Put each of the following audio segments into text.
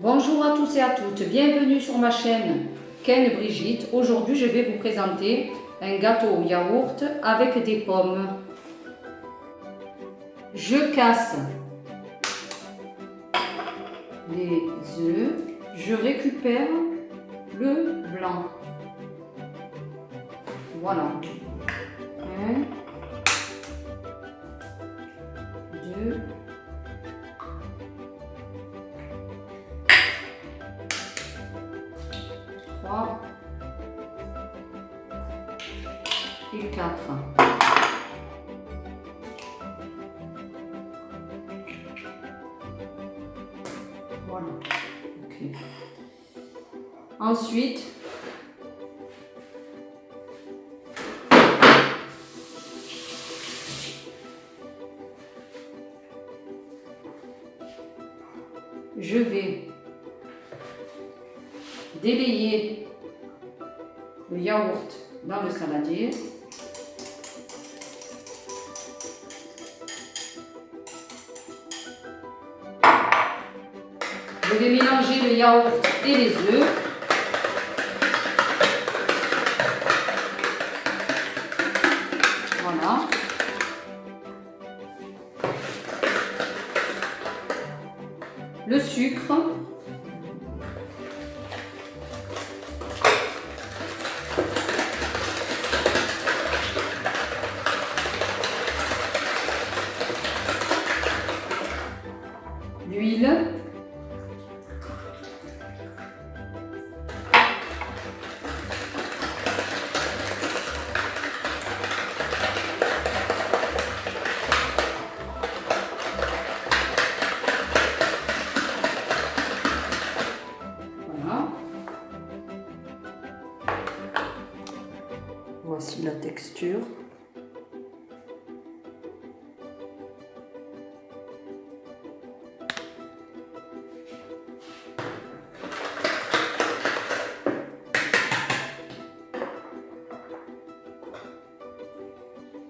Bonjour à tous et à toutes, bienvenue sur ma chaîne Ken Brigitte. Aujourd'hui je vais vous présenter un gâteau au yaourt avec des pommes. Je casse les œufs, je récupère le blanc. Voilà. 1, 2, 3 et 4. Voilà. Okay. Ensuite, je vais délayer le yaourt dans le saladier. Je vais mélanger le yaourt et les œufs. Voilà. Le sucre. L'huile. Voici la texture.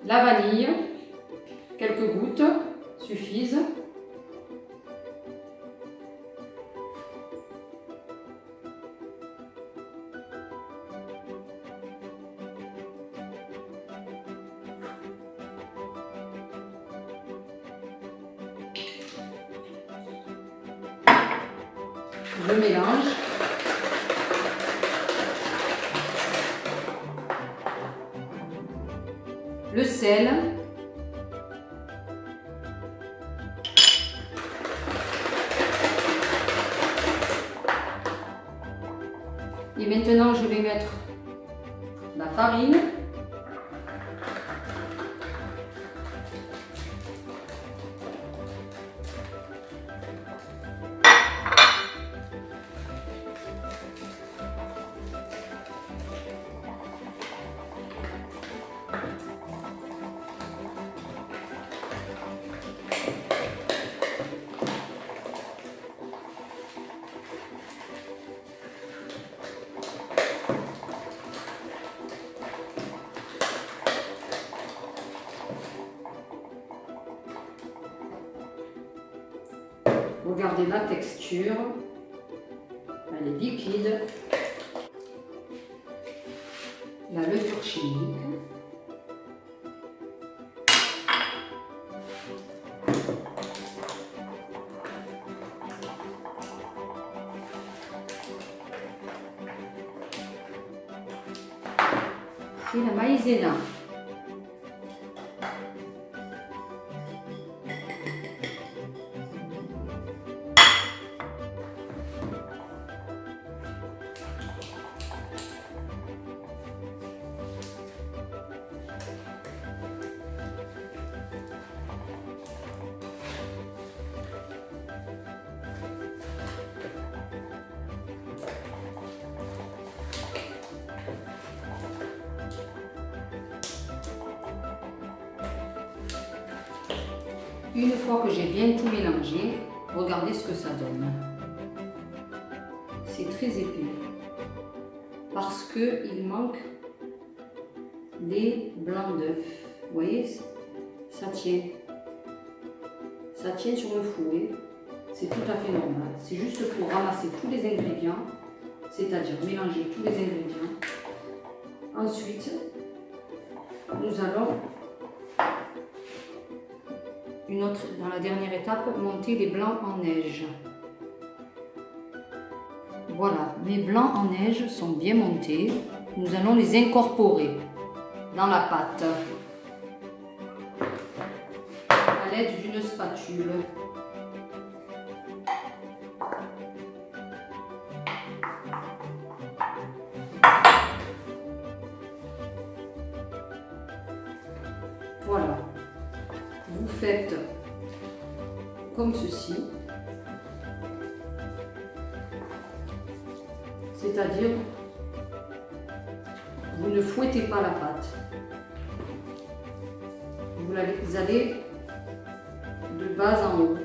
La vanille, quelques gouttes suffisent. Je mélange. Le sel. Et maintenant, je vais mettre la farine. Regardez la texture, elle est liquide. La levure chimique. Et la maïzena. Une fois que j'ai bien tout mélangé, regardez ce que ça donne. C'est très épais parce qu'il manque des blancs d'œufs. Vous voyez, ça tient. Ça tient sur le fouet. c'est tout à fait normal. C'est juste pour ramasser tous les ingrédients, c'est-à-dire mélanger tous les ingrédients. Ensuite, nous allons, dans la dernière étape, monter les blancs en neige. Voilà, mes blancs en neige sont bien montés. Nous allons les incorporer dans la pâte à l'aide d'une spatule. Voilà, vous faites comme ceci, c'est-à-dire vous ne fouettez pas la pâte, vous allez de bas en haut.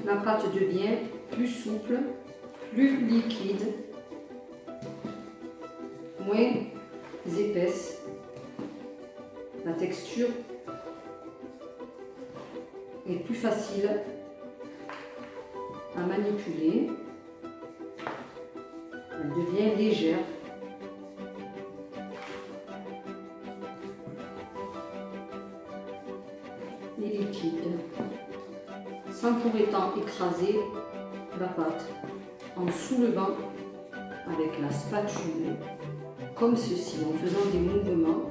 La pâte devient plus souple, plus liquide, moins épaisse. La texture est plus facile à manipuler. Elle devient légère. Et liquide, sans pour autant écraser la pâte, en soulevant avec la spatule, comme ceci, en faisant des mouvements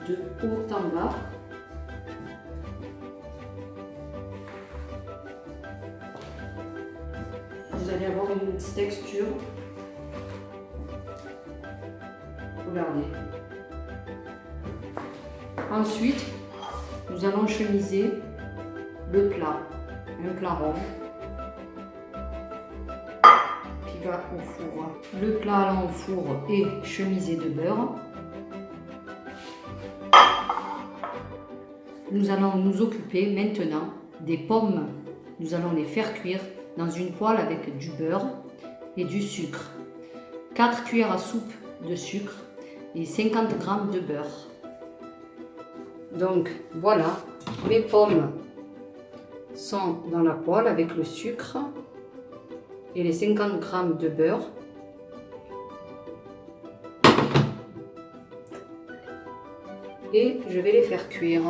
de haut en bas. Vous allez avoir une texture. Regardez. Ensuite, nous allons chemiser le plat, un plat rond qui va au four. Le plat allant au four est chemisé de beurre. Nous allons nous occuper maintenant des pommes. Nous allons les faire cuire dans une poêle avec du beurre et du sucre. 4 cuillères à soupe de sucre et 50 g de beurre. Donc voilà, mes pommes sont dans la poêle avec le sucre et les 50 g de beurre. Et je vais les faire cuire.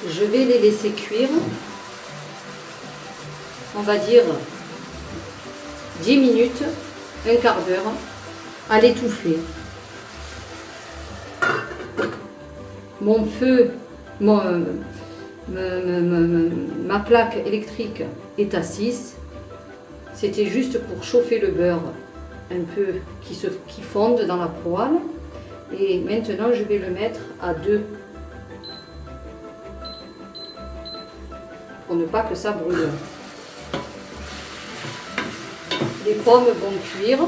Je vais les laisser cuire, on va dire 10 minutes, un quart d'heure, à l'étouffer. Mon feu, ma plaque électrique est à 6. C'était juste pour chauffer le beurre un peu qui fonde dans la poêle. Et maintenant, je vais le mettre à 2. Pour ne pas que ça brûle. Les pommes vont cuire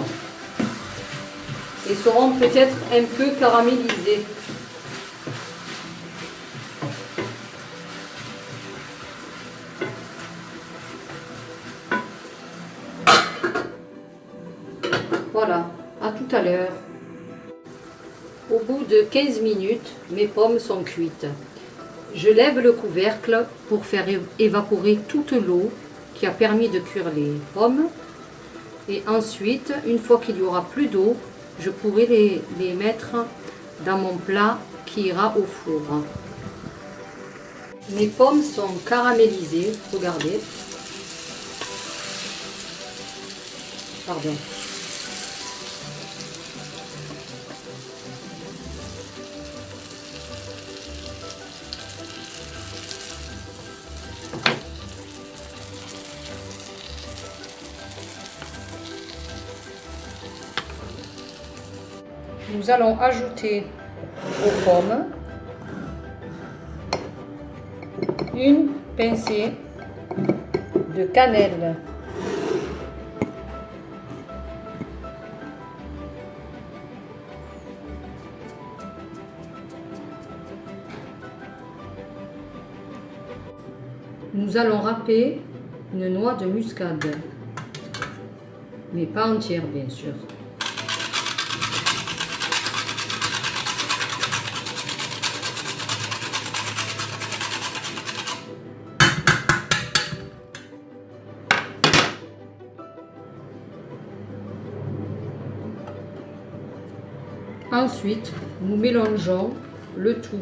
et seront peut-être un peu caramélisées. Voilà, à tout à l'heure. Au bout de 15 minutes, mes pommes sont cuites. Je lève le couvercle pour faire évaporer toute l'eau qui a permis de cuire les pommes. Et ensuite, une fois qu'il n'y aura plus d'eau, je pourrai les mettre dans mon plat qui ira au four. Mes pommes sont caramélisées, regardez. Pardon. Nous allons ajouter aux pommes une pincée de cannelle. Nous allons râper une noix de muscade, mais pas entière bien sûr. Ensuite, nous mélangeons le tout.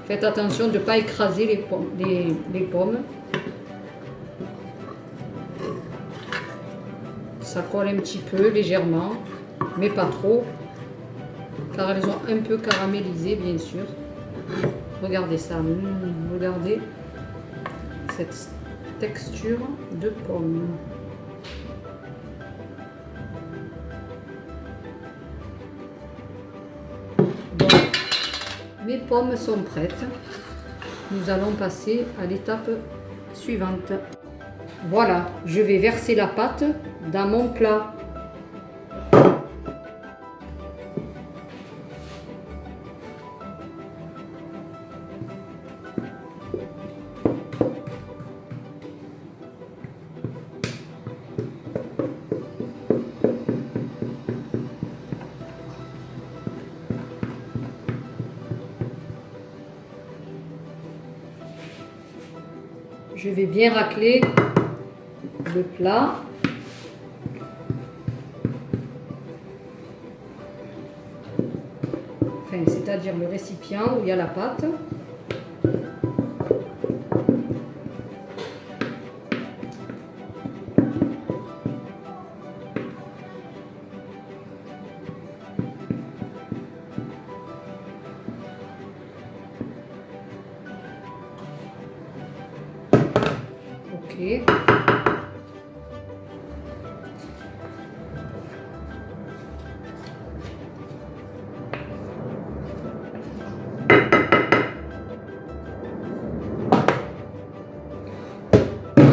Faites attention de ne pas écraser les pommes. Ça colle un petit peu légèrement, mais pas trop, car elles ont un peu caramélisé bien sûr. Regardez ça, regardez cette texture de pomme. Mes pommes sont prêtes. Nous allons passer à l'étape suivante. Voilà, je vais verser la pâte dans mon plat. Je vais bien racler le plat. Enfin, c'est-à-dire le récipient où il y a la pâte. Ok.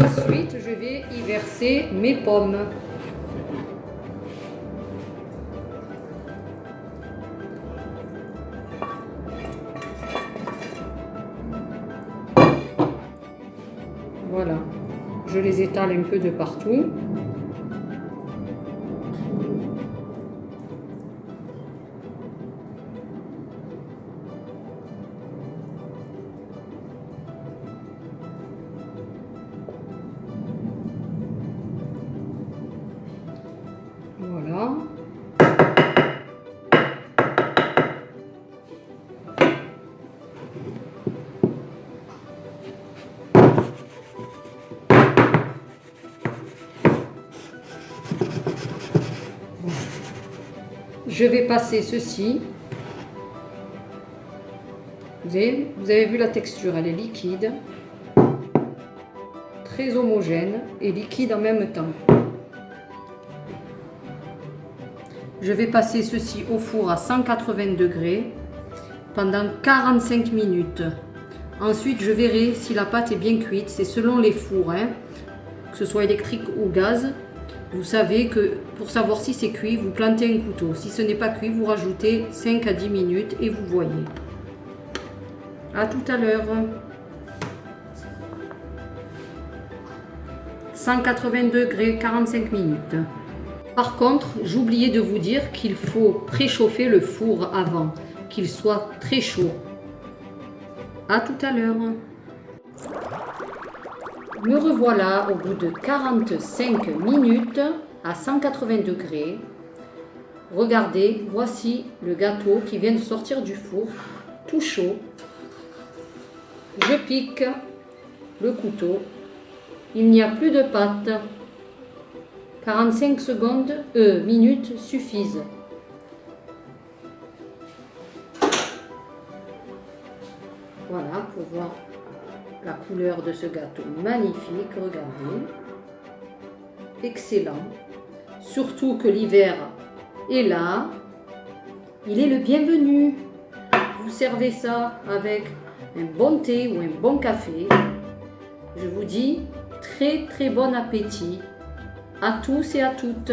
Ensuite, je vais y verser mes pommes. Voilà, je les étale un peu de partout. Voilà. Je vais passer ceci. Vous avez vu la texture, elle est liquide, très homogène et liquide en même temps. Je vais passer ceci au four à 180 degrés pendant 45 minutes. Ensuite, je verrai si la pâte est bien cuite. C'est selon les fours, hein, que ce soit électrique ou gaz. Vous savez que pour savoir si c'est cuit, vous plantez un couteau. Si ce n'est pas cuit, vous rajoutez 5 à 10 minutes et vous voyez. À tout à l'heure. 180 degrés, 45 minutes. Par contre, j'oubliais de vous dire qu'il faut préchauffer le four avant, qu'il soit très chaud. À tout à l'heure. Me revoilà au bout de 45 minutes à 180 degrés. Regardez, voici le gâteau qui vient de sortir du four, tout chaud. Je pique le couteau. Il n'y a plus de pâte. 45 minutes suffisent. Voilà, pour voir la couleur de ce gâteau magnifique, regardez. Excellent. Surtout que l'hiver est là. Il est le bienvenu. vous servez ça avec un bon thé ou un bon café. Je vous dis très très bon appétit à tous et à toutes.